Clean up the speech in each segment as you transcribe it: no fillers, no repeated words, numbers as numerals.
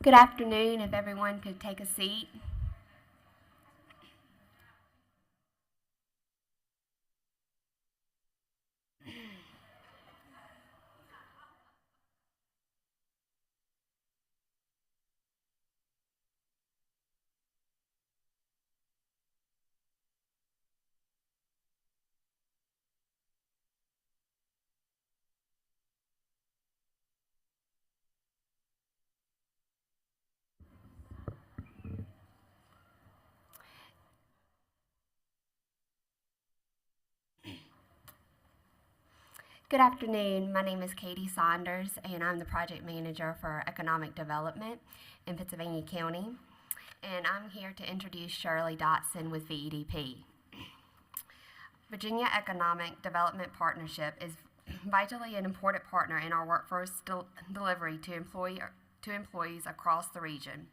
Good afternoon. If everyone could take a seat. Good afternoon. My name is Katie Saunders, and I'm the project manager for economic development in Pittsylvania County. And I'm here to introduce Shirley Dotson with VEDP. Virginia Economic Development Partnership is vitally an important partner in our workforce delivery to employees across the region.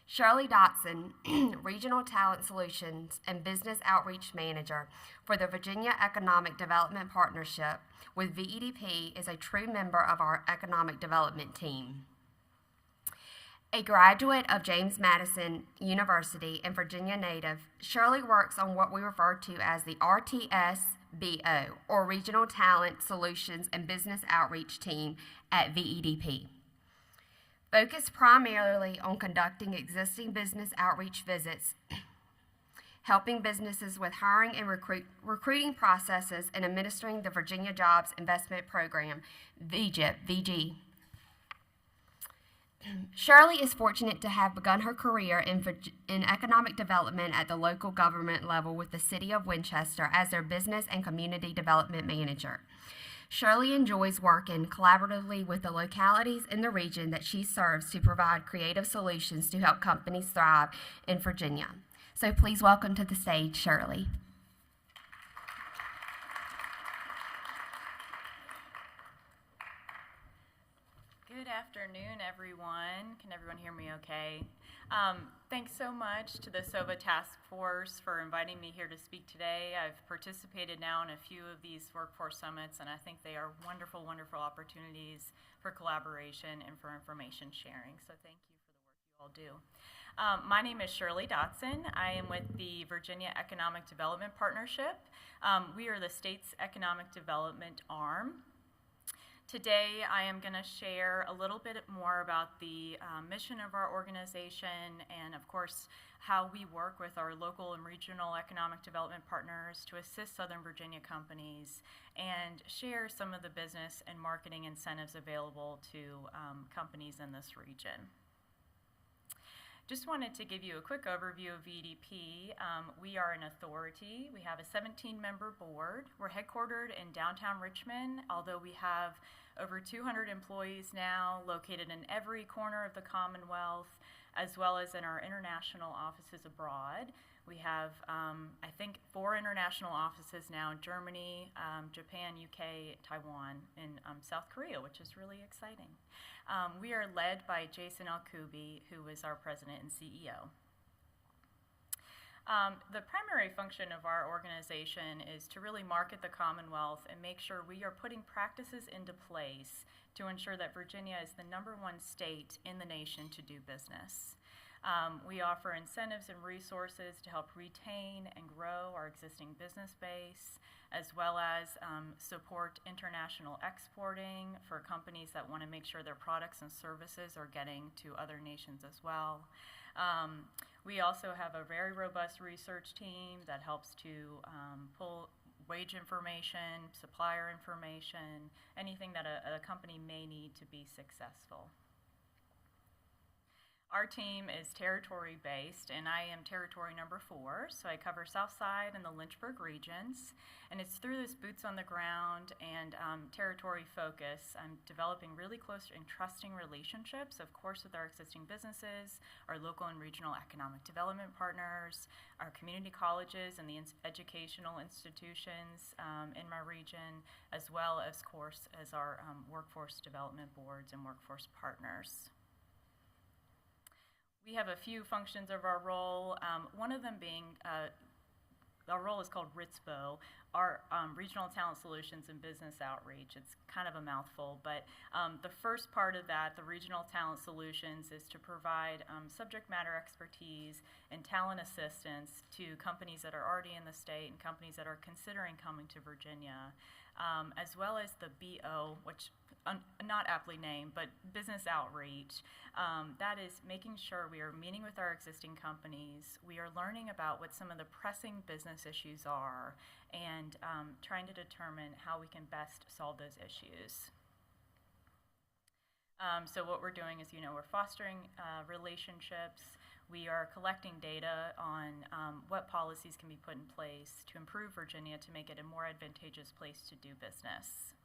Shirley Dotson, Regional Talent Solutions and Business Outreach Manager for the Virginia Economic Development Partnership with VEDP, is a true member of our economic development team. A graduate of James Madison University and Virginia native, Shirley works on what we refer to as the RTSBO, or Regional Talent Solutions and Business Outreach Team at VEDP. Focused primarily on conducting existing business outreach visits, helping businesses with hiring and recruiting processes, and administering the Virginia Jobs Investment Program, VG. Shirley is fortunate to have begun her career in economic development at the local government level with the City of Winchester as their Business and Community Development Manager. Shirley enjoys working collaboratively with the localities in the region that she serves to provide creative solutions to help companies thrive in Virginia. So please welcome to the stage, Shirley. Good afternoon, everyone. Can everyone hear me okay? Thanks so much to the SOVA Task Force for inviting me here to speak today. I've participated now in a few of these workforce summits, and I think they are wonderful, wonderful opportunities for collaboration and for information sharing. So thank you for the work you all do. My name is Shirley Dotson. I am with the Virginia Economic Development Partnership. We are the state's economic development arm. Today, I am going to share a little bit more about the mission of our organization and, of course, how we work with our local and regional economic development partners to assist Southern Virginia companies and share some of the business and marketing incentives available to companies in this region. Just wanted to give you a quick overview of VEDP. We are an authority. We have a 17-member board. We're headquartered in downtown Richmond, although we have over 200 employees now located in every corner of the Commonwealth, as well as in our international offices abroad. We have, I think, 4 international offices now in Germany, Japan, UK, Taiwan, and South Korea, which is really exciting. We are led by Jason Alkubi, who is our president and CEO. The primary function of our organization is to really market the Commonwealth and make sure we are putting practices into place to ensure that Virginia is the #1 state in the nation to do business. We offer incentives and resources to help retain and grow our existing business base, as well as support international exporting for companies that want to make sure their products and services are getting to other nations as well. We also have a very robust research team that helps to pull wage information, supplier information, anything that a company may need to be successful. Our team is territory-based, and I am territory number 4, so I cover Southside and the Lynchburg regions, and it's through this boots-on-the-ground and territory focus I'm developing really close and trusting relationships, of course, with our existing businesses, our local and regional economic development partners, our community colleges and the educational institutions in my region, as well as, of course, as our workforce development boards and workforce partners. We have a few functions of our role, one of them being our role is called RITSBO, our Regional Talent Solutions and Business Outreach. It's kind of a mouthful, but the first part of that, the Regional Talent Solutions, is to provide subject matter expertise and talent assistance to companies that are already in the state and companies that are considering coming to Virginia, as well as the BO, which not aptly named, but business outreach. That is making sure we are meeting with our existing companies, we are learning about what some of the pressing business issues are, and trying to determine how we can best solve those issues. So what we're doing is, we're fostering relationships. We are collecting data on what policies can be put in place to improve Virginia to make it a more advantageous place to do business.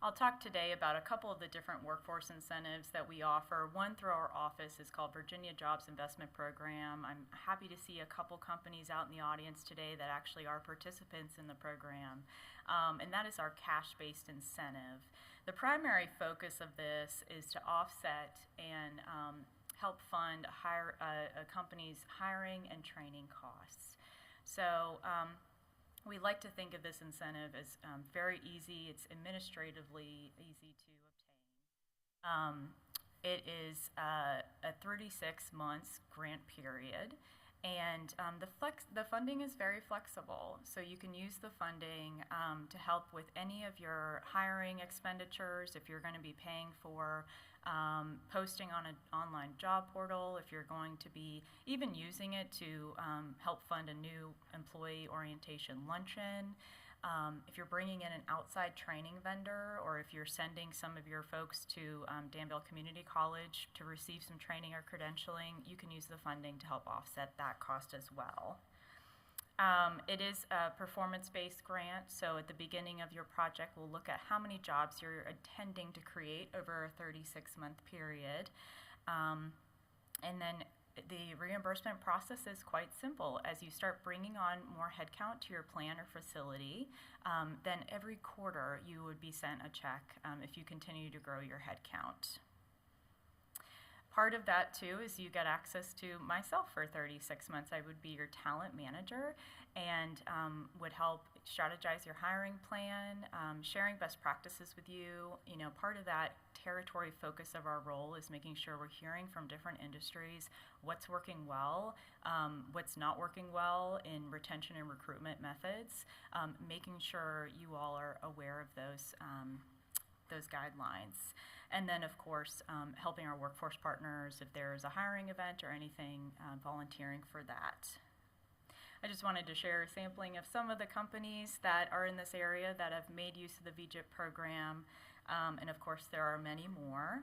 I'll talk today about a couple of the different workforce incentives that we offer. One through our office is called Virginia Jobs Investment Program. I'm happy to see a couple companies out in the audience today that actually are participants in the program, and that is our cash-based incentive. The primary focus of this is to offset and help fund a company's hiring and training costs. So we like to think of this incentive as very easy. It's administratively easy to obtain. It is a 36 months grant period, and the funding is very flexible. So you can use the funding to help with any of your hiring expenditures. If you're going to be paying for posting on an online job portal, if you're going to be even using it to help fund a new employee orientation luncheon, if you're bringing in an outside training vendor, or if you're sending some of your folks to Danville Community College to receive some training or credentialing, you can use the funding to help offset that cost as well. It is a performance-based grant, so at the beginning of your project, we'll look at how many jobs you're intending to create over a 36-month period. And then the reimbursement process is quite simple. As you start bringing on more headcount to your plant or facility, then every quarter you would be sent a check if you continue to grow your headcount. Part of that, too, is you get access to myself for 36 months. I would be your talent manager and would help strategize your hiring plan, sharing best practices with you. Part of that territory focus of our role is making sure we're hearing from different industries what's working well, what's not working well in retention and recruitment methods, making sure you all are aware of those guidelines. And then, of course, helping our workforce partners if there's a hiring event or anything, volunteering for that. I just wanted to share a sampling of some of the companies that are in this area that have made use of the VJIP program, and of course there are many more.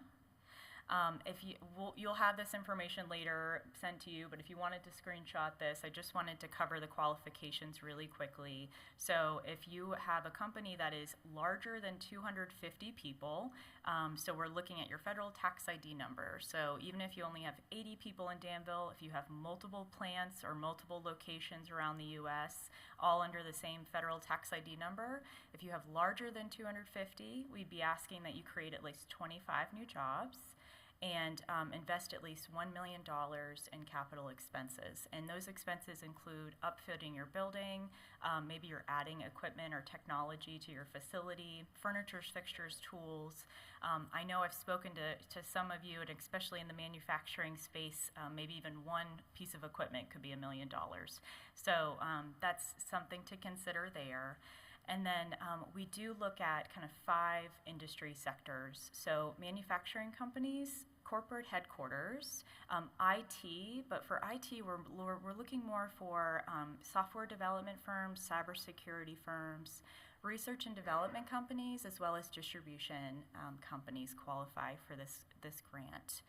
You'll have this information later sent to you, but if you wanted to screenshot this, I just wanted to cover the qualifications really quickly. So if you have a company that is larger than 250 people, so we're looking at your federal tax ID number. So even if you only have 80 people in Danville, if you have multiple plants or multiple locations around the U.S., all under the same federal tax ID number, if you have larger than 250, we'd be asking that you create at least 25 new jobs and invest at least $1 million in capital expenses. And those expenses include upfitting your building, maybe you're adding equipment or technology to your facility, furniture, fixtures, tools. I know I've spoken to some of you, and especially in the manufacturing space, maybe even one piece of equipment could be $1 million. So that's something to consider there. And then we do look at kind of 5 industry sectors. So manufacturing companies, corporate headquarters, IT, but for IT we're looking more for software development firms, cybersecurity firms, research and development companies, as well as distribution companies qualify for this grant.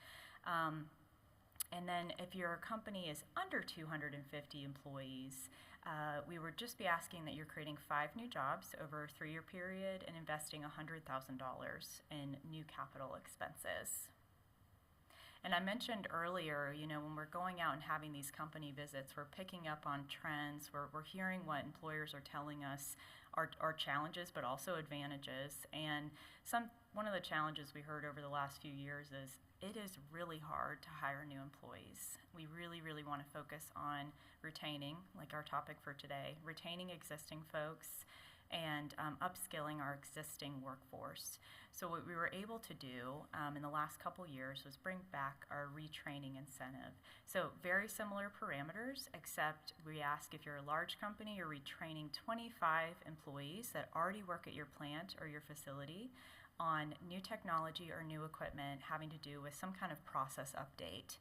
And then if your company is under 250 employees, we would just be asking that you're creating 5 new jobs over a 3-year period and investing $100,000 in new capital expenses. And I mentioned earlier, when we're going out and having these company visits, we're picking up on trends, we're hearing what employers are telling us are challenges, but also advantages. And one of the challenges we heard over the last few years is it is really hard to hire new employees. We really, really want to focus on retaining, like our topic for today, retaining existing folks and upskilling our existing workforce. So what we were able to do in the last couple years was bring back our retraining incentive. So very similar parameters, except we ask if you're a large company, you're retraining 25 employees that already work at your plant or your facility on new technology or new equipment having to do with some kind of process update.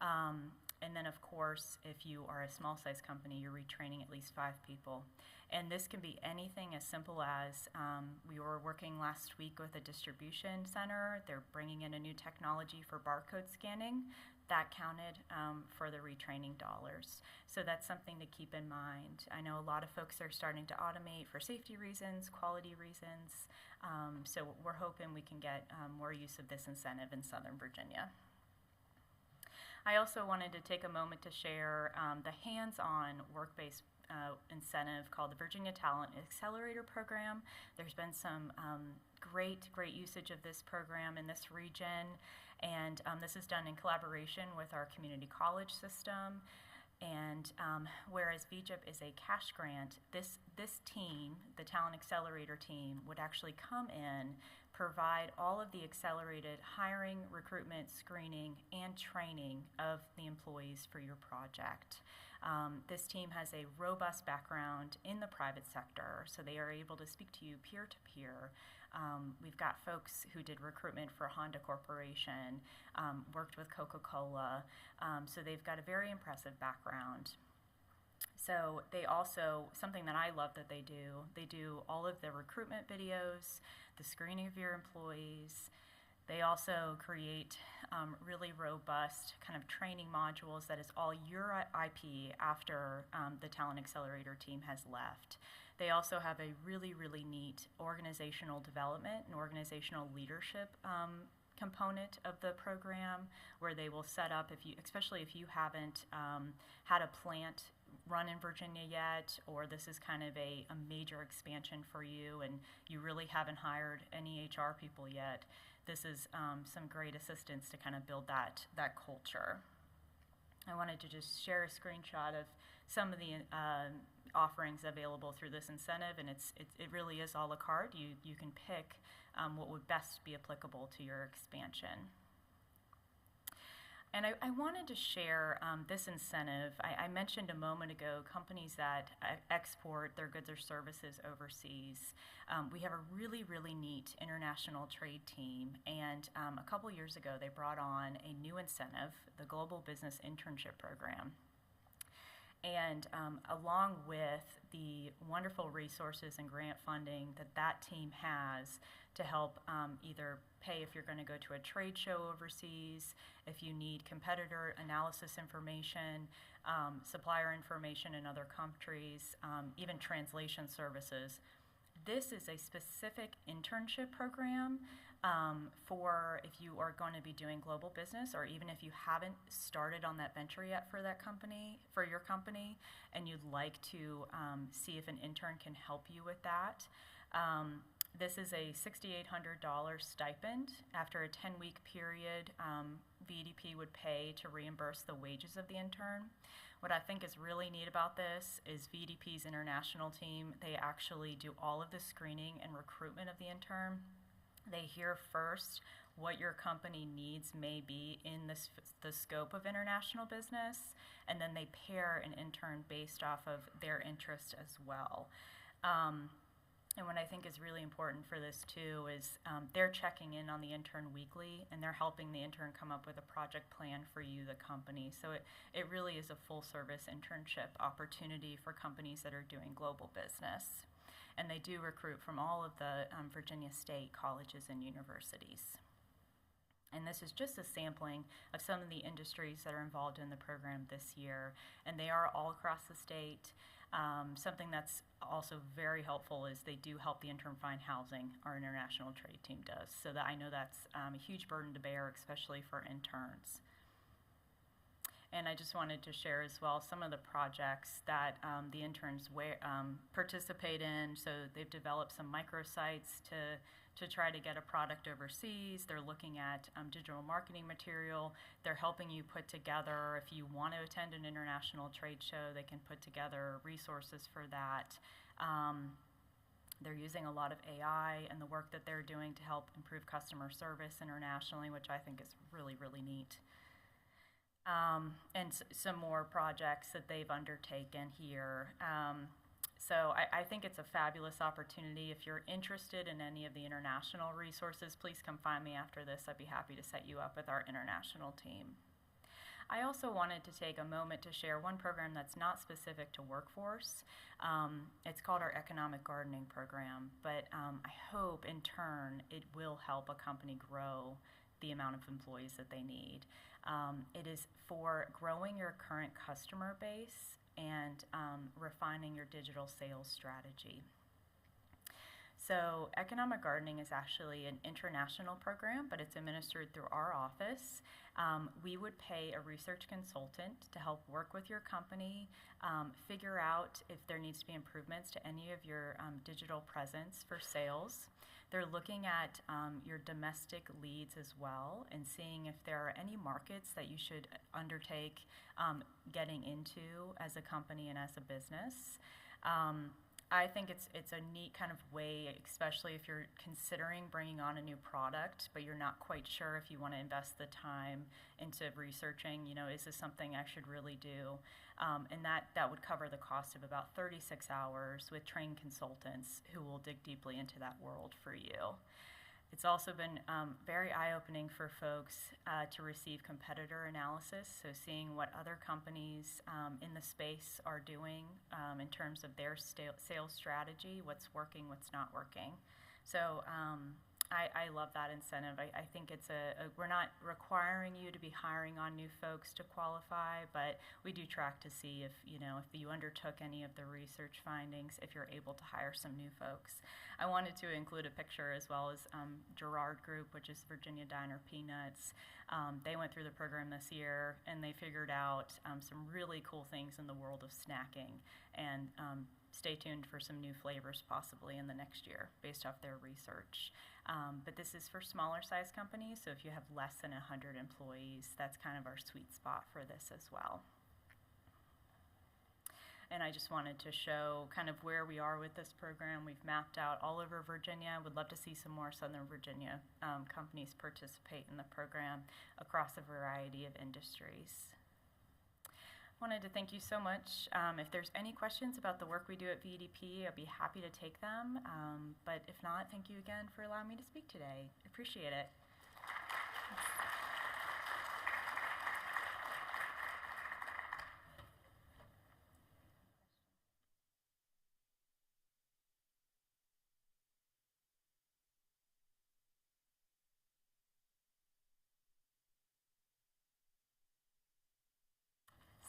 And then, of course, if you are a small-sized company, you're retraining at least 5 people. And this can be anything as simple as we were working last week with a distribution center. They're bringing in a new technology for barcode scanning. That counted for the retraining dollars. So that's something to keep in mind. I know a lot of folks are starting to automate for safety reasons, quality reasons. So we're hoping we can get more use of this incentive in Southern Virginia. I also wanted to take a moment to share the hands-on work-based incentive called the Virginia Talent Accelerator Program. There's been some great usage of this program in this region, and this is done in collaboration with our community college system. And whereas VGIP is a cash grant, this team, the Talent Accelerator team, would actually come in, provide all of the accelerated hiring, recruitment, screening, and training of the employees for your project. This team has a robust background in the private sector, so they are able to speak to you peer-to-peer. We've got folks who did recruitment for Honda Corporation, worked with Coca-Cola, so they've got a very impressive background. So they also, something that I love that they do all of the recruitment videos, the screening of your employees. They also create really robust kind of training modules that is all your IP after the Talent Accelerator team has left. They also have a really neat organizational development and organizational leadership component of the program, where they will set up, especially if you haven't had a plant run in Virginia yet, or this is kind of a major expansion for you and you really haven't hired any HR people yet, this is some great assistance to kind of build that culture. I wanted to just share a screenshot of some of the offerings available through this incentive, and it really is a la carte. You can pick what would best be applicable to your expansion. And I wanted to share this incentive. I mentioned a moment ago companies that export their goods or services overseas. We have a really neat international trade team, and a couple years ago they brought on a new incentive, the Global Business Internship Program. And along with the wonderful resources and grant funding that team has to help either pay if you're going to go to a trade show overseas, if you need competitor analysis information, supplier information in other countries, even translation services. This is a specific internship program for if you are going to be doing global business, or even if you haven't started on that venture yet for your company, and you'd like to see if an intern can help you with that. This is a $6,800 stipend. After a 10-week period, VDP would pay to reimburse the wages of the intern. What I think is really neat about this is VDP's international team, they actually do all of the screening and recruitment of the intern. They hear first what your company needs may be in the scope of international business, and then they pair an intern based off of their interest as well. And what I think is really important for this too is they're checking in on the intern weekly, and they're helping the intern come up with a project plan for you, the company. So it really is a full service internship opportunity for companies that are doing global business. And they do recruit from all of the Virginia state colleges and universities. And this is just a sampling of some of the industries that are involved in the program this year. And they are all across the state. Something that's also very helpful is they do help the intern find housing. Our international trade team does, so that I know that's a huge burden to bear, especially for interns. And I just wanted to share as well some of the projects that the interns participate in. So they've developed some microsites to try to get a product overseas. They're looking at digital marketing material. They're helping you put together, if you want to attend an international trade show, they can put together resources for that. They're using a lot of AI and the work that they're doing to help improve customer service internationally, which I think is really, really neat. And some more projects that they've undertaken here. So I think it's a fabulous opportunity. If you're interested in any of the international resources, please come find me after this. I'd be happy to set you up with our international team. I also wanted to take a moment to share one program that's not specific to workforce. It's called our Economic Gardening Program, but I hope in turn it will help a company grow the amount of employees that they need. It is for growing your current customer base and refining your digital sales strategy. So economic gardening is actually an international program, but it's administered through our office. We would pay a research consultant to help work with your company, figure out if there needs to be improvements to any of your digital presence for sales. They're looking at your domestic leads as well and seeing if there are any markets that you should undertake getting into as a company and as a business. I think it's a neat kind of way, especially if you're considering bringing on a new product, but you're not quite sure if you want to invest the time into researching, is this something I should really do? And that would cover the cost of about 36 hours with trained consultants who will dig deeply into that world for you. It's also been very eye-opening for folks to receive competitor analysis, so seeing what other companies in the space are doing in terms of their sales strategy, what's working, what's not working. So I love that incentive. I think it's we're not requiring you to be hiring on new folks to qualify, but we do track to see if you undertook any of the research findings, if you're able to hire some new folks. I wanted to include a picture as well as Gerard Group, which is Virginia Diner Peanuts. They went through the program this year and they figured out some really cool things in the world of snacking, and stay tuned for some new flavors possibly in the next year based off their research. But this is for smaller size companies, so if you have less than 100 employees, that's kind of our sweet spot for this as well. And I just wanted to show kind of where we are with this program. We've mapped out all over Virginia. Would love to see some more Southern Virginia companies participate in the program across a variety of industries. Wanted to thank you so much. If there's any questions about the work we do at VDP, I'd be happy to take them. But if not, thank you again for allowing me to speak today. I appreciate it.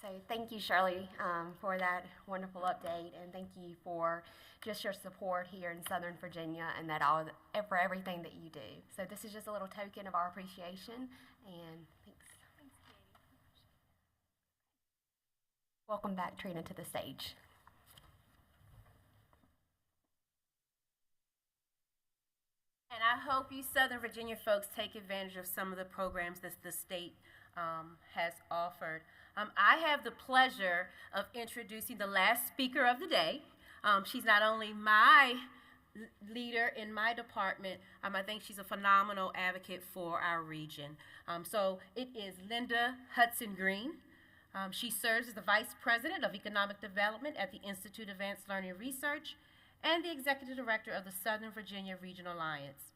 So thank you, Shirley, for that wonderful update, and thank you for just your support here in Southern Virginia and for everything that you do. So this is just a little token of our appreciation, and thanks. Thanks, Katie. Welcome back, Trina, to the stage. And I hope you Southern Virginia folks take advantage of some of the programs that the state has offered. I have the pleasure of introducing the last speaker of the day. She's not only my leader in my department, I think she's a phenomenal advocate for our region. So it is Linda Hudson Green. She serves as the Vice President of Economic Development at the Institute of Advanced Learning Research and the Executive Director of the Southern Virginia Regional Alliance.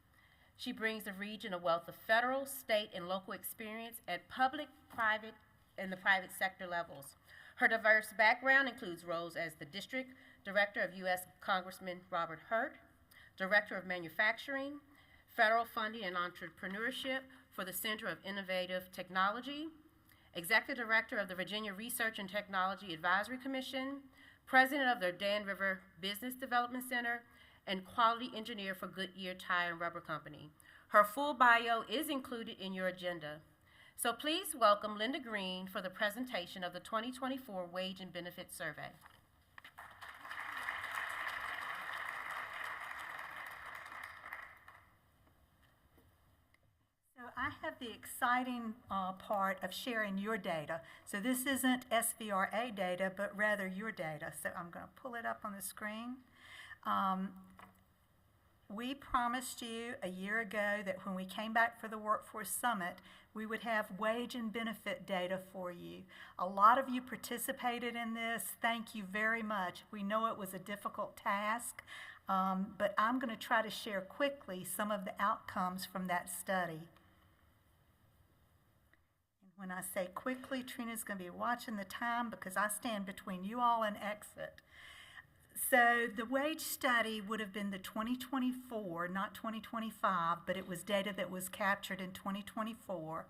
She brings the region a wealth of federal, state, and local experience at public, private, and the private sector levels. Her diverse background includes roles as the District Director of U.S. Congressman Robert Hurt, Director of Manufacturing, Federal Funding and Entrepreneurship for the Center of Innovative Technology, Executive Director of the Virginia Research and Technology Advisory Commission, president of the Dan River Business Development Center, and quality engineer for Goodyear Tire and Rubber Company. Her full bio is included in your agenda. So please welcome Linda Green for the presentation of the 2024 Wage and Benefit Survey. So I have the exciting part of sharing your data. So this isn't SVRA data, but rather your data. So I'm going to pull it up on the screen. We promised you a year ago that when we came back for the Workforce Summit, we would have wage and benefit data for you. A lot of you participated in this. Thank you very much. We know it was a difficult task, but I'm going to try to share quickly some of the outcomes from that study. And when I say quickly, Trina's going to be watching the time because I stand between you all and exit. So the wage study would have been the 2024, not 2025, but it was data that was captured in 2024.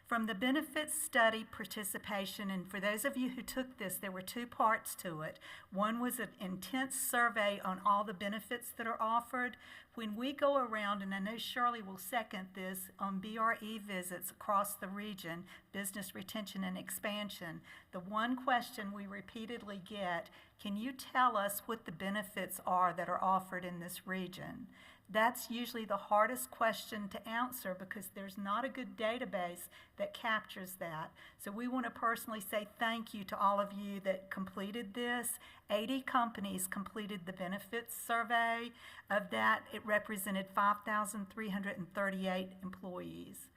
From the benefits study participation, and for those of you who took this, there were two parts to it. One was an intense survey on all the benefits that are offered. When we go around, and I know Shirley will second this, on BRE visits across the region, business retention and expansion, the one question we repeatedly get, can you tell us what the benefits are that are offered in this region? That's usually the hardest question to answer because there's not a good database that captures that. So we want to personally say thank you to all of you that completed this. 80 companies completed the benefits survey. Of that, it represented 5,338 employees.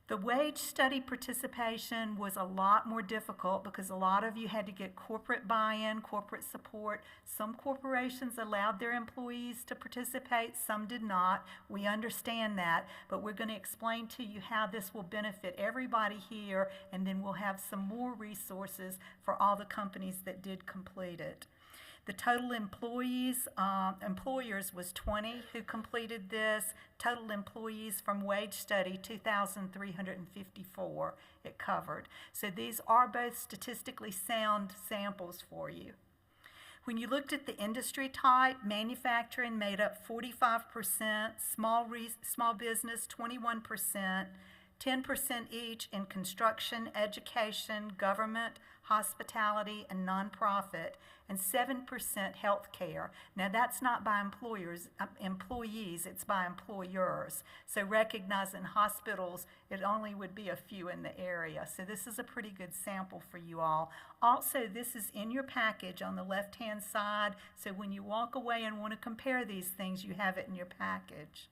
The wage study participation was a lot more difficult because a lot of you had to get corporate buy-in, corporate support. Some corporations allowed their employees to participate, some did not. We understand that, but we're going to explain to you how this will benefit everybody here, and then we'll have some more resources for all the companies that did complete it. The total employers was 20 who completed this. Total employees from wage study, 2,354 it covered. So these are both statistically sound samples for you. When you looked at the industry type, manufacturing made up 45%, small business 21%, 10% each in construction, education, government, hospitality, and nonprofit, and 7% healthcare. Now that's not by employees, it's by employers. So recognize in hospitals, it only would be a few in the area. So this is a pretty good sample for you all. Also, this is in your package on the left-hand side. So when you walk away and want to compare these things, you have it in your package.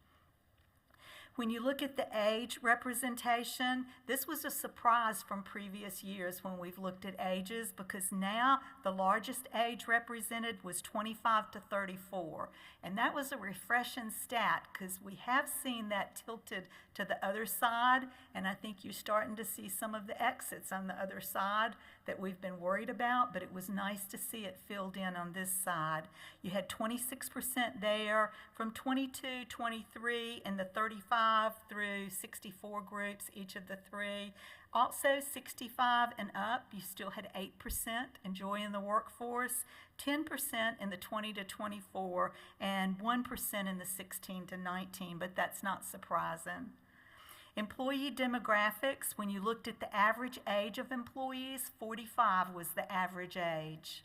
When you look at the age representation, this was a surprise from previous years when we've looked at ages because now the largest age represented was 25 to 34. And that was a refreshing stat because we have seen that tilted to the other side, and I think you're starting to see some of the exits on the other side that we've been worried about, but it was nice to see it filled in on this side. You had 26% there from 22, 23, and the 35 through 64 groups, each of the three. Also 65 and up, you still had 8% enjoying the workforce, 10% in the 20 to 24, and 1% in the 16 to 19, but that's not surprising. Employee demographics, when you looked at the average age of employees, 45 was the average age.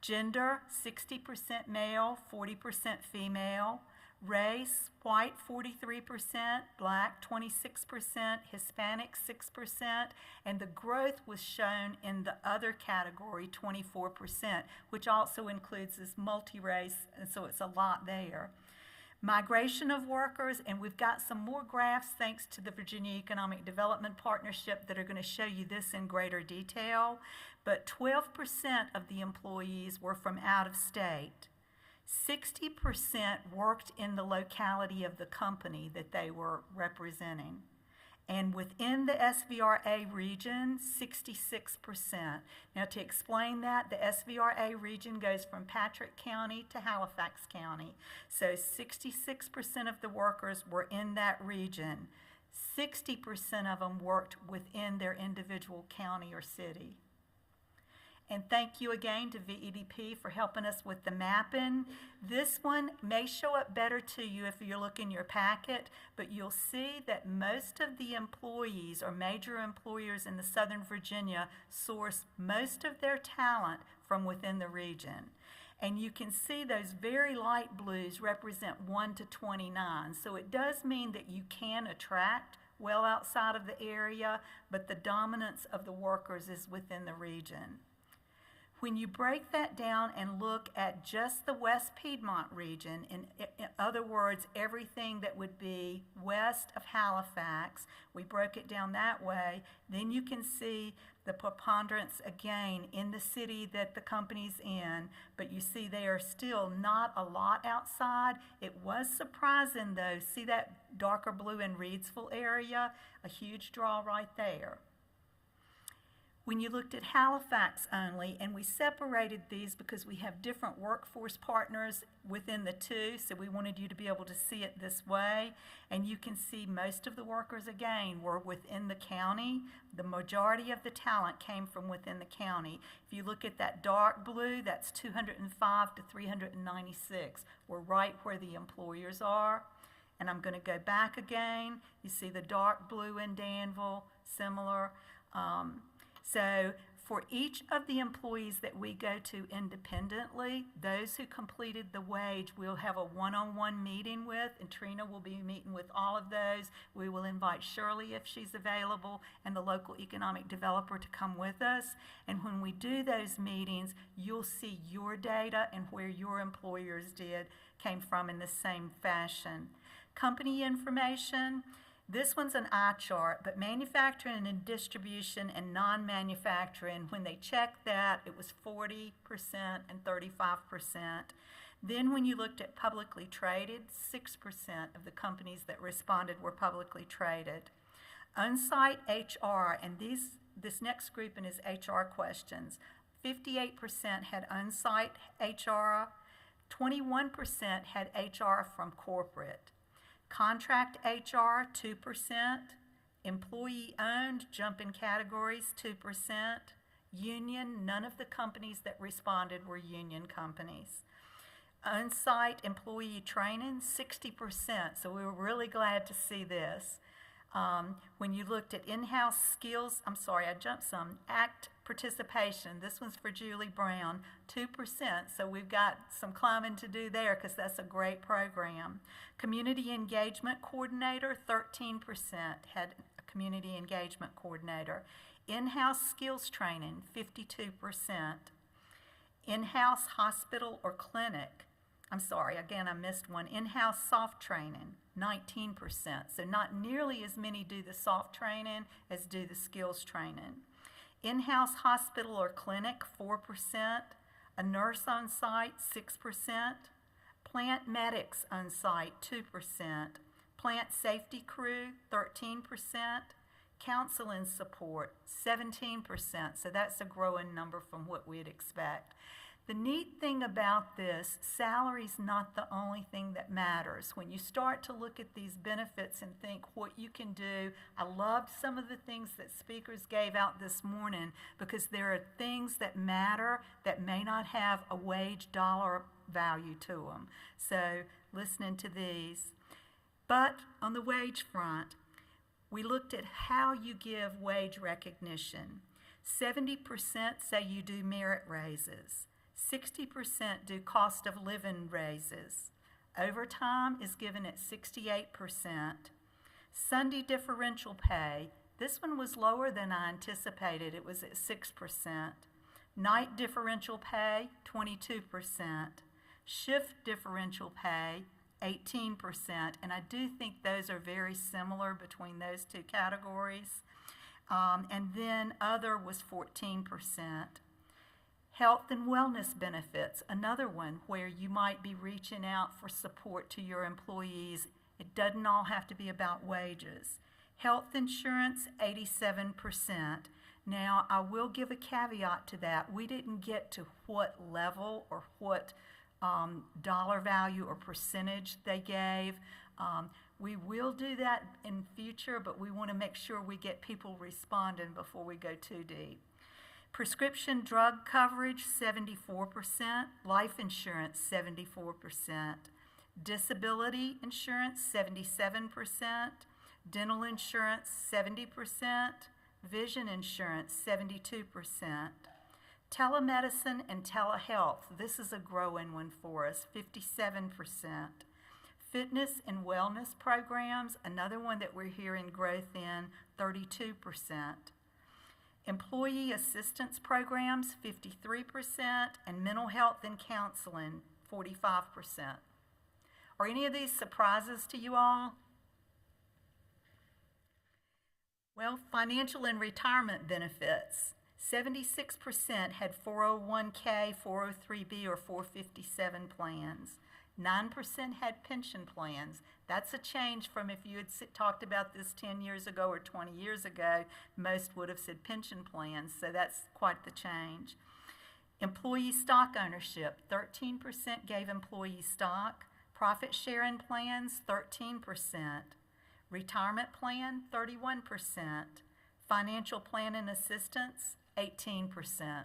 Gender, 60% male, 40% female. Race, white 43%, black 26%, Hispanic 6%, and the growth was shown in the other category, 24%, which also includes this multi-race, and so it's a lot there. Migration of workers, and we've got some more graphs thanks to the Virginia Economic Development Partnership that are going to show you this in greater detail, but 12% of the employees were from out of state. 60% worked in the locality of the company that they were representing. And within the SVRA region, 66%. Now to explain that, the SVRA region goes from Patrick County to Halifax County. So 66% of the workers were in that region. 60% of them worked within their individual county or city. And thank you again to VEDP for helping us with the mapping. This one may show up better to you if you look in your packet, but you'll see that most of the employees or major employers in the Southern Virginia source most of their talent from within the region. And you can see those very light blues represent 1 to 29. So it does mean that you can attract well outside of the area, but the dominance of the workers is within the region. When you break that down and look at just the West Piedmont region, in other words, everything that would be west of Halifax, we broke it down that way, then you can see the preponderance again in the city that the company's in, but you see they are still not a lot outside. It was surprising though, see that darker blue in Reidsville area? A huge draw right there. When you looked at Halifax only, and we separated these because we have different workforce partners within the two, so we wanted you to be able to see it this way. And you can see most of the workers, again, were within the county. The majority of the talent came from within the county. If you look at that dark blue, that's 205 to 396. We're right where the employers are. And I'm going to go back again. You see the dark blue in Danville, similar. So for each of the employees that we go to independently, those who completed the wage, we'll have a one-on-one meeting with, and Trina will be meeting with all of those. We will invite Shirley if she's available and the local economic developer to come with us. And when we do those meetings, you'll see your data and where your employers came from in the same fashion. Company information. This one's an eye chart, but manufacturing and distribution and non-manufacturing, when they checked that, it was 40% and 35%. Then when you looked at publicly traded, 6% of the companies that responded were publicly traded. On-site HR, and this next grouping is HR questions. 58% had on-site HR, 21% had HR from corporate. Contract HR, 2%. Employee-owned, jump in categories, 2%. Union, none of the companies that responded were union companies. On-site employee training, 60%. So we were really glad to see this. When you looked at in-house skills, I'm sorry, I jumped some. ACT participation, this one's for Julie Brown, 2%. So we've got some climbing to do there because that's a great program. Community engagement coordinator, 13% had a community engagement coordinator. In-house skills training, 52%. In-house hospital or clinic, I'm sorry, again, I missed one. In-house soft training, 19%. So not nearly as many do the soft training as do the skills training. In-house hospital or clinic, 4%. A nurse on site, 6%. Plant medics on site, 2%. Plant safety crew, 13%. Counseling support, 17%. So that's a growing number from what we'd expect. The neat thing about this, salary's not the only thing that matters. When you start to look at these benefits and think what you can do, I loved some of the things that speakers gave out this morning because there are things that matter that may not have a wage dollar value to them. So listening to these. But on the wage front, we looked at how you give wage recognition. 70% say you do merit raises. 60% do cost of living raises. Overtime is given at 68%. Sunday differential pay, this one was lower than I anticipated. It was at 6%. Night differential pay, 22%. Shift differential pay, 18%. And I do think those are very similar between those two categories. And then other was 14%. Health and wellness benefits, another one where you might be reaching out for support to your employees. It doesn't all have to be about wages. Health insurance, 87%. Now, I will give a caveat to that. We didn't get to what level or what dollar value or percentage they gave. We will do that in future, but we want to make sure we get people responding before we go too deep. Prescription drug coverage, 74%. Life insurance, 74%. Disability insurance, 77%. Dental insurance, 70%. Vision insurance, 72%. Telemedicine and telehealth, this is a growing one for us, 57%. Fitness and wellness programs, another one that we're hearing growth in, 32%. Employee assistance programs, 53%, and mental health and counseling, 45%. Are any of these surprises to you all? Well, financial and retirement benefits. 76% had 401k, 403b, or 457 plans. 9% had pension plans. That's a change from if you had talked about this 10 years ago or 20 years ago. Most would have said pension plans, so that's quite the change. Employee stock ownership, 13% gave employee stock. Profit sharing plans, 13%. Retirement plan, 31%. Financial plan and assistance, 18%.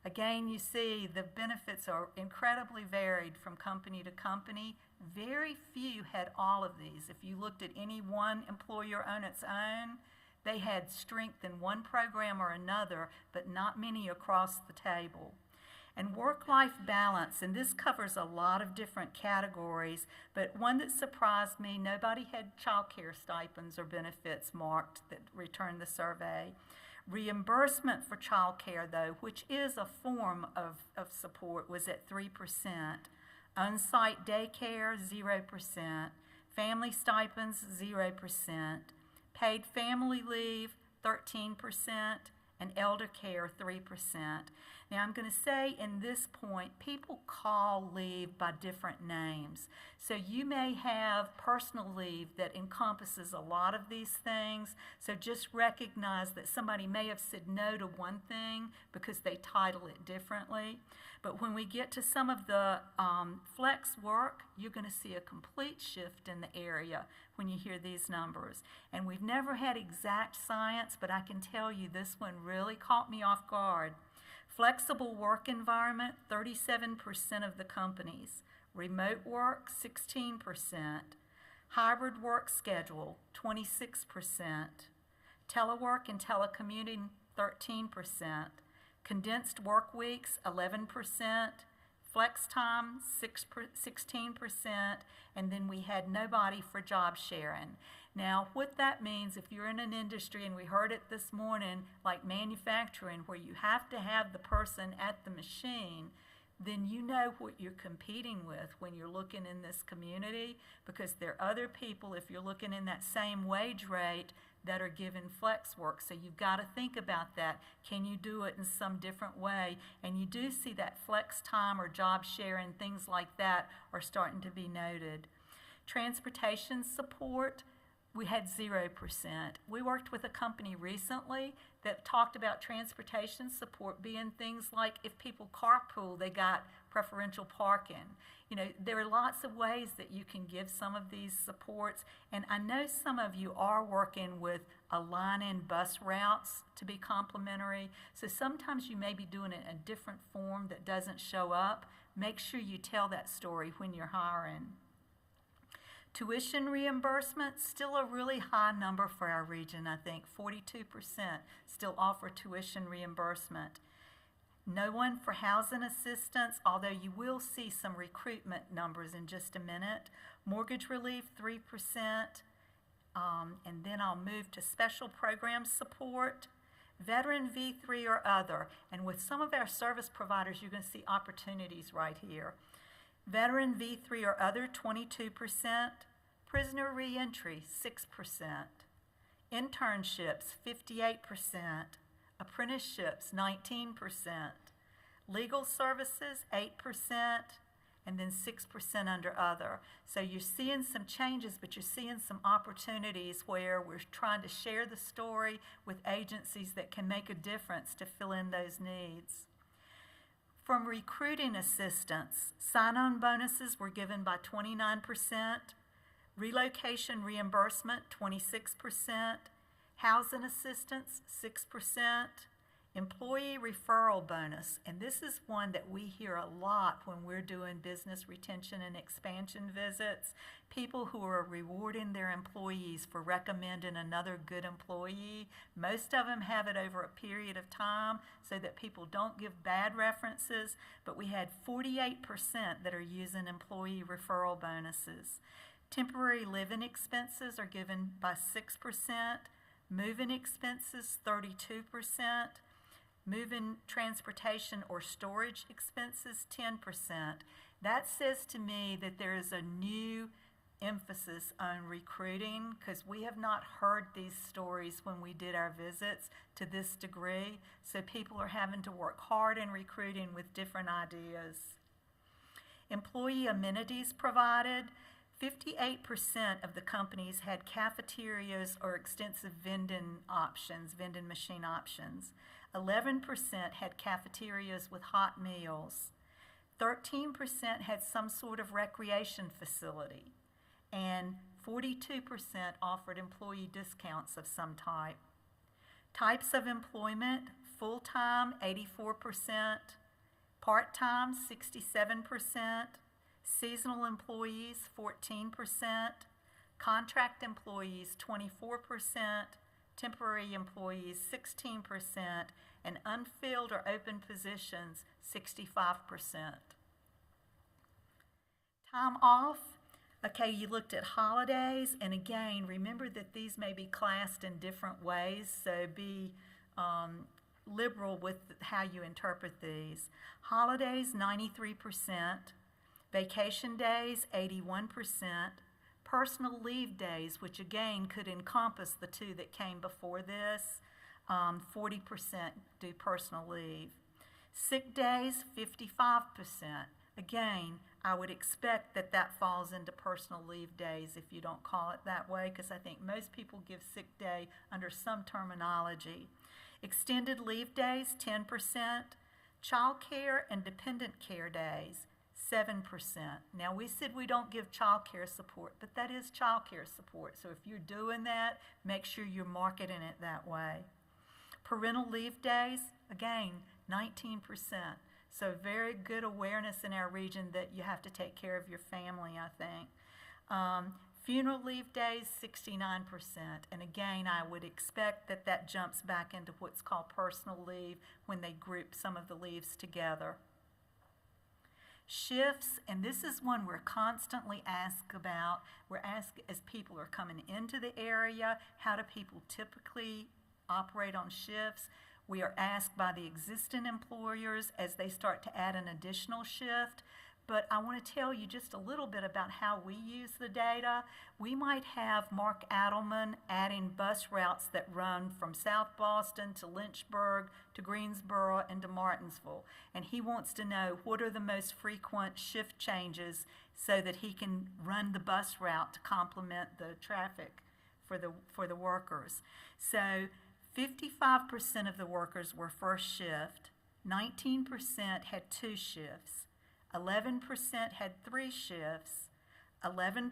Again, you see the benefits are incredibly varied from company to company. Very few had all of these. If you looked at any one employer on its own, they had strength in one program or another, but not many across the table. And work-life balance, and this covers a lot of different categories, but one that surprised me, nobody had child care stipends or benefits marked that returned the survey. Reimbursement for child care, though, which is a form of support, was at 3%. On-site daycare, 0%. Family stipends, 0%. Paid family leave, 13%. And elder care, 3%. Now, I'm going to say in this point, people call leave by different names. So you may have personal leave that encompasses a lot of these things. So just recognize that somebody may have said no to one thing because they title it differently. But when we get to some of the flex work, you're going to see a complete shift in the area when you hear these numbers. And we've never had exact science, but I can tell you this one really caught me off guard. Flexible work environment, 37% of the companies. Remote work, 16%. Hybrid work schedule, 26%. Telework and telecommuting, 13%. Condensed work weeks, 11%. Flex time, 16%. And then we had nobody for job sharing. Now, what that means, if you're in an industry, and we heard it this morning, like manufacturing, where you have to have the person at the machine, then you know what you're competing with when you're looking in this community, because there are other people, if you're looking in that same wage rate, that are given flex work. So you've got to think about that. Can you do it in some different way? And you do see that flex time or job sharing, things like that are starting to be noted. Transportation support, we had 0%. We worked with a company recently that talked about transportation support being things like if people carpool, they got preferential parking. You know, there are lots of ways that you can give some of these supports, and I know some of you are working with aligning bus routes to be complementary, so sometimes you may be doing it in a different form that doesn't show up. Make sure you tell that story when you're hiring. Tuition reimbursement, still a really high number for our region, I think. 42% still offer tuition reimbursement. No one for housing assistance, although you will see some recruitment numbers in just a minute. Mortgage relief, 3%. And then I'll move to special program support. Veteran V3 or other. And with some of our service providers, you're going to see opportunities right here. Veteran V3 or other, 22%. Prisoner reentry, 6%. Internships, 58%. Apprenticeships, 19%. Legal services, 8%. And then 6% under other. So you're seeing some changes, but you're seeing some opportunities where we're trying to share the story with agencies that can make a difference to fill in those needs. From recruiting assistance, sign-on bonuses were given by 29%, relocation reimbursement, 26%, housing assistance, 6%, Employee referral bonus, and this is one that we hear a lot when we're doing business retention and expansion visits. People who are rewarding their employees for recommending another good employee. Most of them have it over a period of time so that people don't give bad references, but we had 48% that are using employee referral bonuses. Temporary living expenses are given by 6%, moving expenses 32%, moving transportation or storage expenses 10%. That says to me that there is a new emphasis on recruiting, because we have not heard these stories when we did our visits to this degree. So people are having to work hard in recruiting with different ideas. Employee amenities provided. 58% of the companies had cafeterias or extensive vending machine options. 11% had cafeterias with hot meals. 13% had some sort of recreation facility. And 42% offered employee discounts of some type. Types of employment: full-time, 84%, part-time, 67%, seasonal employees, 14%, contract employees, 24%, temporary employees, 16%, and unfilled or open positions, 65%. Time off. Okay, you looked at holidays, and again, remember that these may be classed in different ways, so be liberal with how you interpret these. Holidays, 93%. Vacation days, 81%. Personal leave days, which again could encompass the two that came before this, 40% do personal leave. Sick days, 55%. Again, I would expect that that falls into personal leave days if you don't call it that way, because I think most people give sick day under some terminology. Extended leave days, 10%. Child care and dependent care days, 7%. Now, we said we don't give child care support, but that is child care support. So if you're doing that, make sure you're marketing it that way. Parental leave days, again, 19%. So very good awareness in our region that you have to take care of your family, I think. Funeral leave days, 69%. And again, I would expect that that jumps back into what's called personal leave when they group some of the leaves together. Shifts, and this is one we're constantly asked about. We're asked as people are coming into the area, how do people typically operate on shifts? We are asked by the existing employers as they start to add an additional shift. But I want to tell you just a little bit about how we use the data. We might have Mark Adelman adding bus routes that run from South Boston to Lynchburg to Greensboro and to Martinsville. And he wants to know what are the most frequent shift changes so that he can run the bus route to complement the traffic for the workers. So 55% of the workers were first shift, 19% had 2 shifts, 11% had 3 shifts, 11%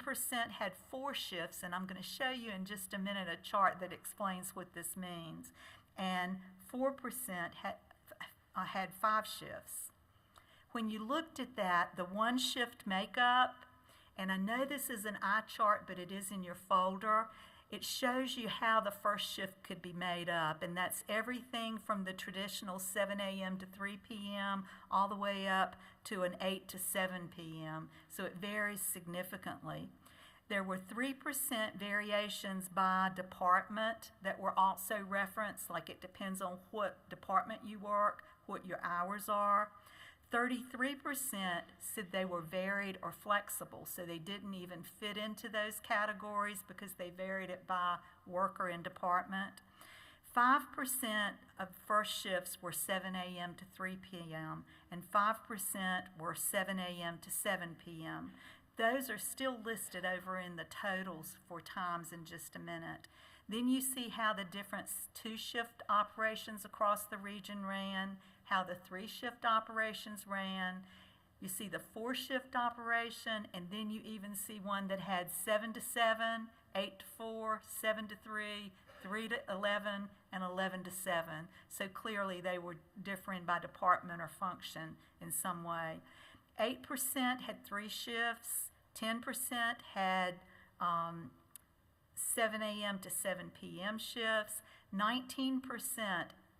had 4 shifts, and I'm going to show you in just a minute a chart that explains what this means, and 4% had 5 shifts. When you looked at that, the 1 shift makeup, and I know this is an eye chart, but it is in your folder, it shows you how the first shift could be made up, and that's everything from the traditional 7 a.m. to 3 p.m. all the way up to an 8 to 7 p.m., so it varies significantly. There were 3% variations by department that were also referenced, like it depends on what department you work, what your hours are. 33% said they were varied or flexible, so they didn't even fit into those categories because they varied it by worker and department. 5% of first shifts were 7 a.m. to 3 p.m., and 5% were 7 a.m. to 7 p.m. Those are still listed over in the totals for times in just a minute. Then you see how the different 2-shift operations across the region ran, how the 3-shift operations ran. You see the 4-shift operation, and then you even see one that had 7 to 7, 8 to 4, 7 to 3, 3 to 11, and 11 to 7. So clearly they were differing by department or function in some way. 8% had 3 shifts, 10% had 7 a.m. to 7 p.m. shifts, 19%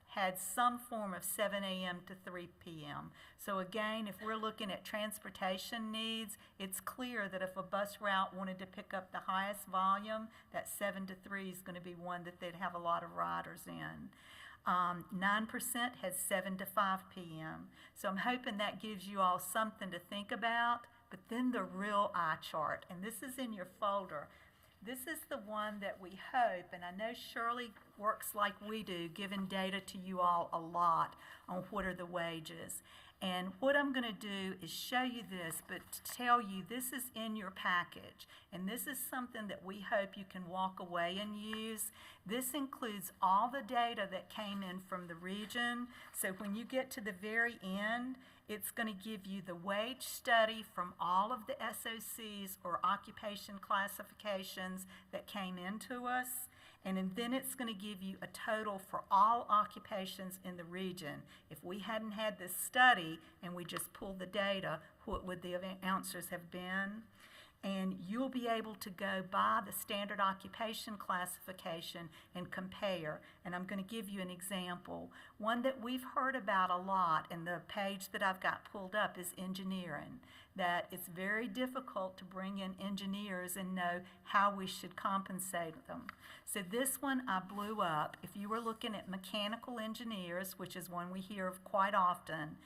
had some form of 7 a.m. to 3 p.m. So again, if we're looking at transportation needs, it's clear that if a bus route wanted to pick up the highest volume, that 7 to 3 is going to be one that they'd have a lot of riders in. 9% had 7 to 5 p.m. So I'm hoping that gives you all something to think about. But then the real eye chart, and this is in your folder. This is the one that we hope, and I know Shirley works like we do, giving data to you all a lot on what are the wages. And what I'm going to do is show you this, but to tell you this is in your package. And this is something that we hope you can walk away and use. This includes all the data that came in from the region. So when you get to the very end, it's going to give you the wage study from all of the SOCs or occupation classifications that came into us. And then it's going to give you a total for all occupations in the region. If we hadn't had this study and we just pulled the data, what would the answers have been? And you'll be able to go by the standard occupation classification and compare. And I'm going to give you an example. One that we've heard about a lot, and the page that I've got pulled up is engineering. That it's very difficult to bring in engineers and know how we should compensate them. So this one I blew up. If you were looking at mechanical engineers, which is one we hear of quite often,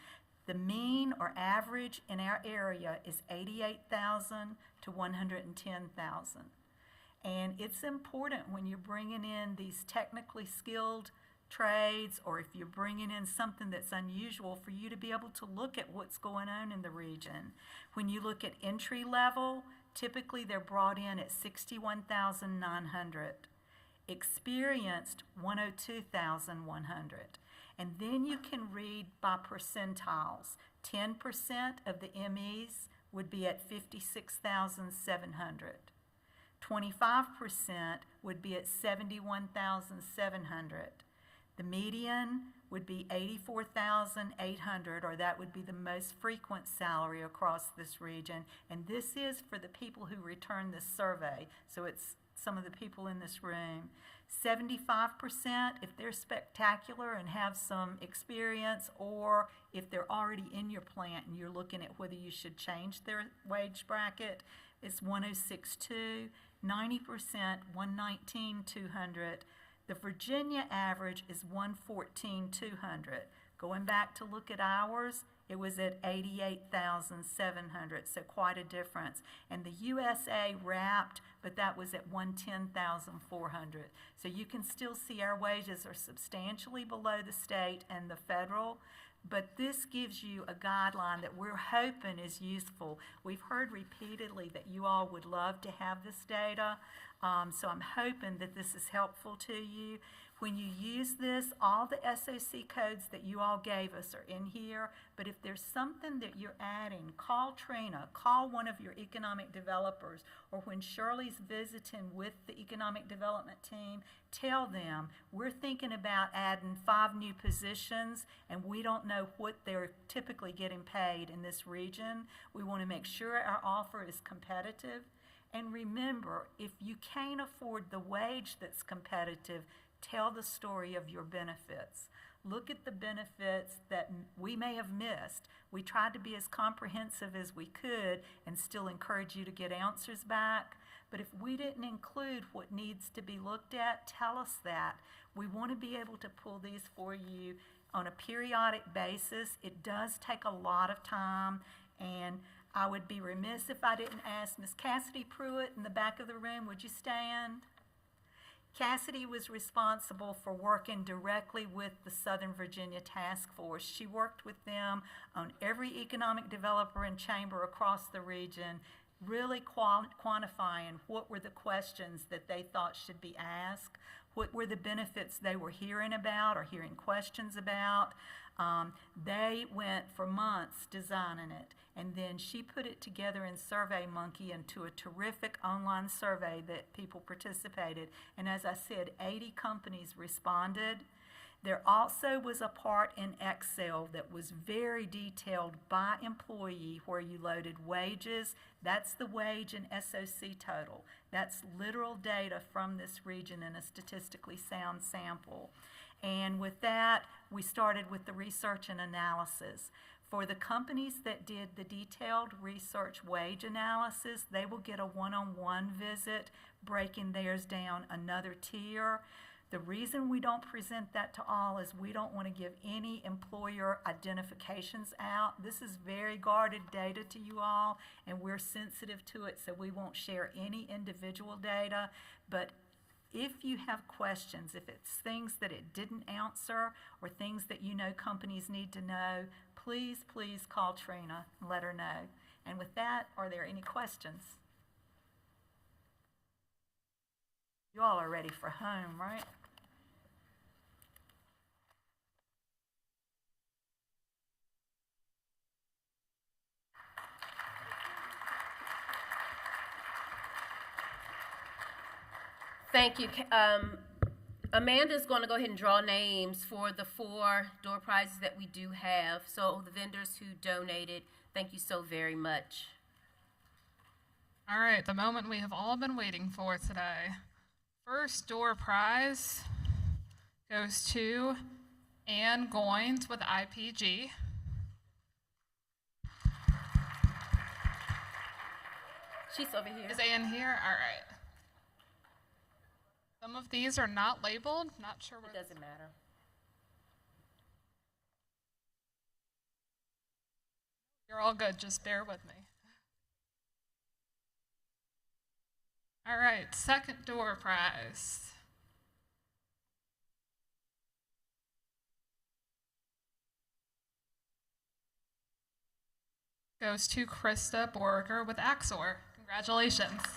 the mean or average in our area is 88,000 to 110,000. And it's important when you're bringing in these technically skilled trades, or if you're bringing in something that's unusual, for you to be able to look at what's going on in the region. When you look at entry level, typically they're brought in at 61,900. Experienced, 102,100. And then you can read by percentiles. 10% of the MEs would be at 56,700. 25% would be at 71,700. The median would be 84,800, or that would be the most frequent salary across this region. And this is for the people who return this survey. So it's some of the people in this room. 75% if they're spectacular and have some experience, or if they're already in your plant and you're looking at whether you should change their wage bracket, it's 106.2. 90%, 119,200. The Virginia average is 114,200. Going back to look at ours, it was at 88,700, so quite a difference. And the USA wrapped, but that was at 110,400. So you can still see our wages are substantially below the state and the federal, but this gives you a guideline that we're hoping is useful. We've heard repeatedly that you all would love to have this data, so I'm hoping that this is helpful to you. When you use this, all the SOC codes that you all gave us are in here, but if there's something that you're adding, call Trina, call one of your economic developers, or when Shirley's visiting with the economic development team, tell them we're thinking about adding 5 new positions and we don't know what they're typically getting paid in this region. We want to make sure our offer is competitive. And remember, if you can't afford the wage that's competitive, tell the story of your benefits. Look at the benefits that we may have missed. We tried to be as comprehensive as we could and still encourage you to get answers back. But if we didn't include what needs to be looked at, tell us that. We want to be able to pull these for you on a periodic basis. It does take a lot of time, and I would be remiss if I didn't ask Ms. Cassidy Pruitt in the back of the room, would you stand? Cassidy was responsible for working directly with the Southern Virginia Task Force. She worked with them on every economic developer and chamber across the region, really quantifying what were the questions that they thought should be asked. what were the benefits they were hearing about or hearing questions about. They went for months designing it, and then she put it together in SurveyMonkey into a terrific online survey that people participated. And as I said, 80 companies responded. There also was a part in Excel that was very detailed by employee where you loaded wages. That's the wage and SOC total. That's literal data from this region in a statistically sound sample. And with that, we started with the research and analysis. For the companies that did the detailed research wage analysis, they will get a one-on-one visit, breaking theirs down another tier. The reason we don't present that to all is we don't want to give any employer identifications out. This is very guarded data to you all, and we're sensitive to it, so we won't share any individual data. But if you have questions, if it's things that it didn't answer or things that you know companies need to know, please call Trina and let her know. And with that, are there any questions? You all are ready for home, right? Thank you. Amanda's going to go ahead and draw names for the 4 door prizes that we do have. So the vendors who donated, thank you so very much. All right, the moment we have all been waiting for today. First door prize goes to Ann Goins with IPG. She's over here. Is Ann here? All right. Some of these are not labeled. Not sure where. It doesn't matter. You're all good. Just bear with me. All right, second door prize. Goes to Krista Borger with Axor. Congratulations. Thank you.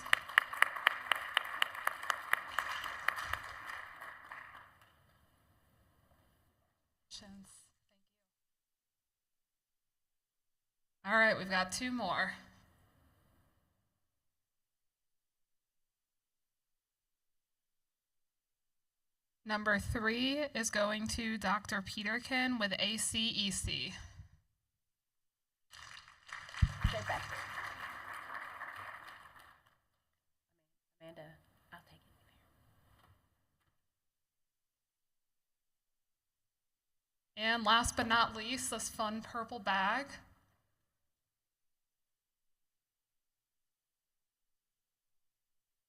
All right, we've got 2 more. Number 3 is going to Dr. Peterkin with ACEC. Stay back there. Amanda, I'll take it. And last but not least, this fun purple bag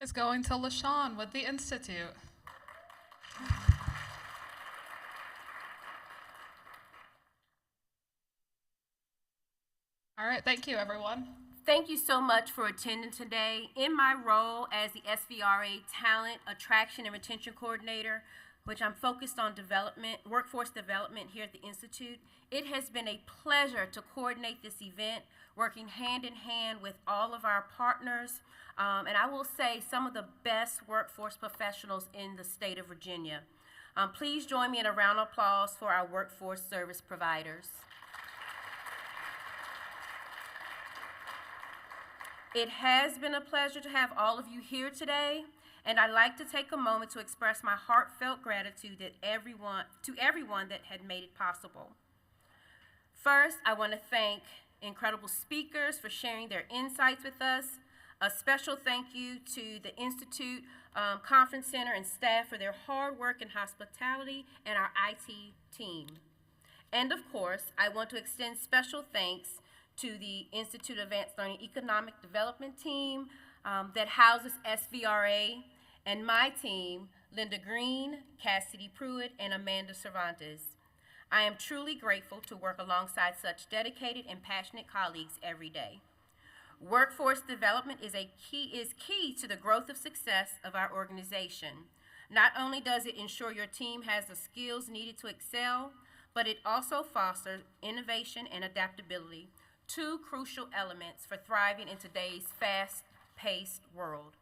is going to LaShawn with the Institute. All right, thank you, everyone. Thank you so much for attending today. In my role as the SVRA Talent Attraction and Retention Coordinator, which I'm focused on workforce development here at the Institute, it has been a pleasure to coordinate this event, working hand in hand with all of our partners, and I will say some of the best workforce professionals in the state of Virginia. Please join me in a round of applause for our workforce service providers. It has been a pleasure to have all of you here today, and I'd like to take a moment to express my heartfelt gratitude to everyone that had made it possible. First, I want to thank incredible speakers for sharing their insights with us. A special thank you to the Institute Conference Center and staff for their hard work and hospitality, and our IT team. And of course, I want to extend special thanks to the Institute of Advanced Learning Economic Development team that houses SVRA, and my team, Linda Green, Cassidy Pruitt, and Amanda Cervantes. I am truly grateful to work alongside such dedicated and passionate colleagues every day. Workforce development is key to the growth of success of our organization. Not only does it ensure your team has the skills needed to excel, but it also fosters innovation and adaptability, 2 crucial elements for thriving in today's fast-paced world.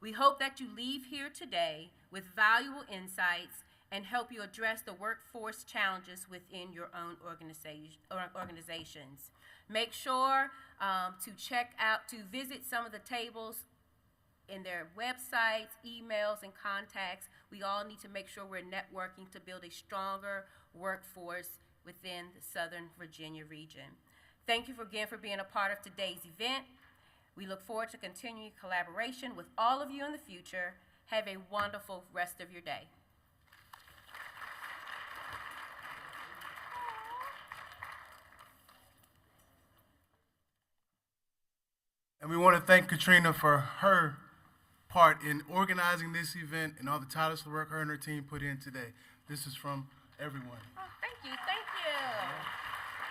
We hope that you leave here today with valuable insights and help you address the workforce challenges within your own organizations. Make sure to visit some of the tables in their websites, emails, and contacts. We all need to make sure we're networking to build a stronger workforce within the Southern Virginia region. Thank you again for being a part of today's event. We look forward to continuing collaboration with all of you in the future. Have a wonderful rest of your day. And we want to thank Katrina for her part in organizing this event and all the tireless work her and her team put in today. This is from everyone. Oh, thank you, thank you.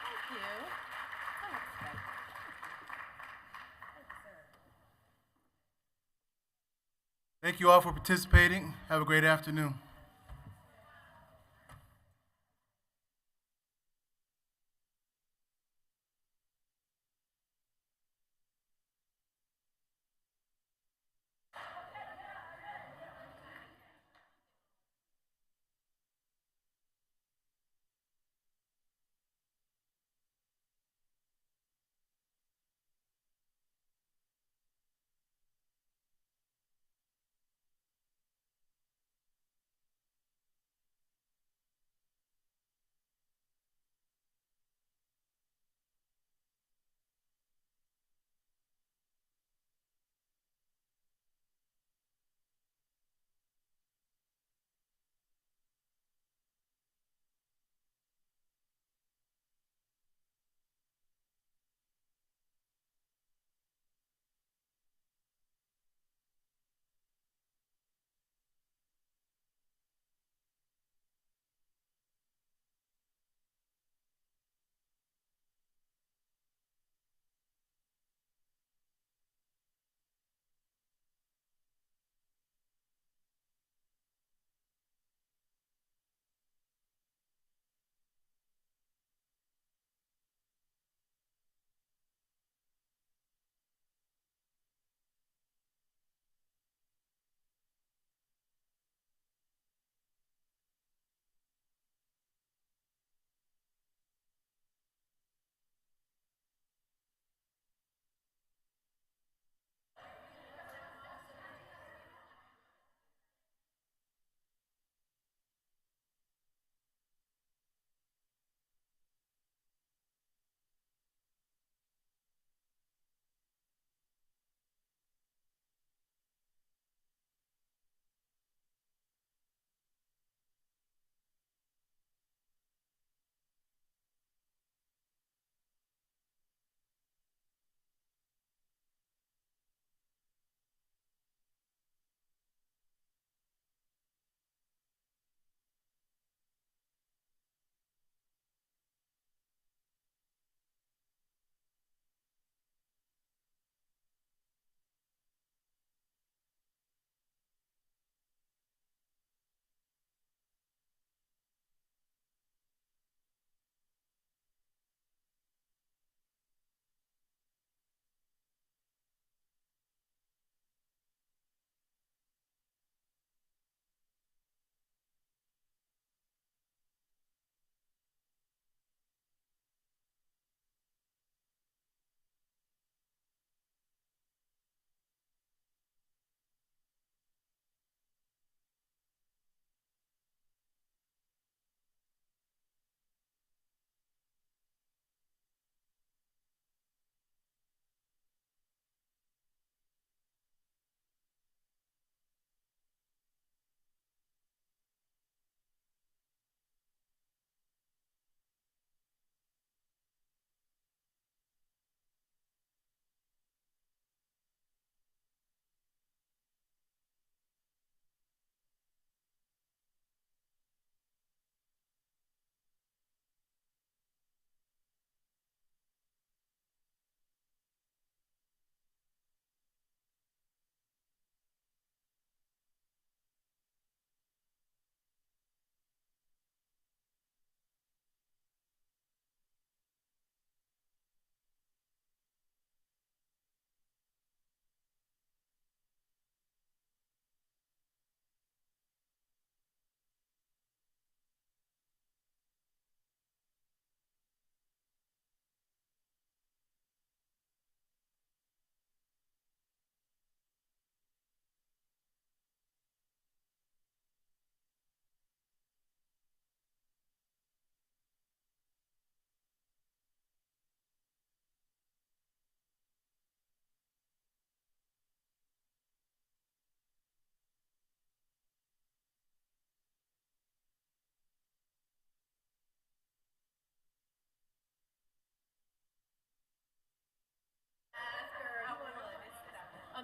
Thank you. Thank you all for participating. Have a great afternoon.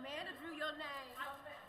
Amanda drew your name.